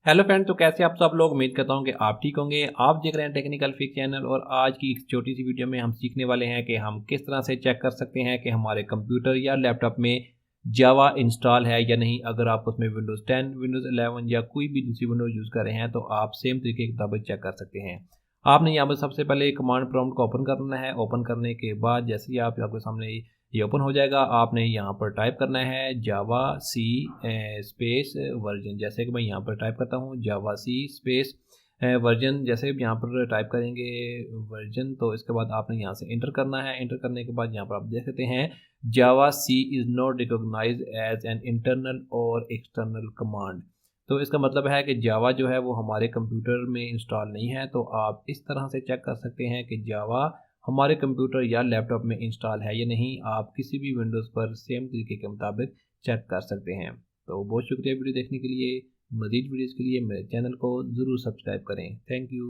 Hello friend, तो कैसे आप सब लोग। उम्मीद करता हूँ कि आप ठीक होंगे। आप देख रहे हैं टेक्निकल फिक्स चैनल और आज की एक छोटी सी वीडियो में हम सीखने वाले हैं कि हम किस तरह से चेक कर सकते हैं कि हमारे कंप्यूटर या लैपटॉप में जावा इंस्टॉल है या नहीं। अगर आप उसमें विंडोज़ 10, विंडोज़ 11 या कोई भी दूसरी विंडोज यूज़ कर रहे हैं तो आप सेम तरीके के मुताबिक चेक कर सकते हैं। आपने यहाँ पर सबसे पहले कमांड प्रॉम्प्ट को ओपन करना है। ओपन करने के बाद जैसे ही आपके सामने ये ओपन हो जाएगा, आपने यहाँ पर टाइप करना है जावा सी स्पेस वर्जन। जैसे कि मैं यहाँ पर टाइप करता हूँ जावा सी स्पेस वर्जन। जैसे यहाँ पर टाइप करेंगे वर्जन, तो इसके बाद आपने यहाँ से इंटर करना है। इंटर करने के बाद यहाँ पर आप देख सकते हैं javac is not recognize as an internal और एक्सटर्नल कमांड। तो इसका मतलब है कि जावा जो है वो हमारे कंप्यूटर में इंस्टॉल नहीं है। तो आप इस तरह से चेक कर सकते हैं कि जावा हमारे कंप्यूटर या लैपटॉप में इंस्टॉल है या नहीं। आप किसी भी विंडोज़ पर सेम तरीके के मुताबिक चेक कर सकते हैं। तो बहुत शुक्रिया वीडियो देखने के लिए। मज़ीद वीडियोज़ के लिए मेरे चैनल को ज़रूर सब्सक्राइब करें। Thank you.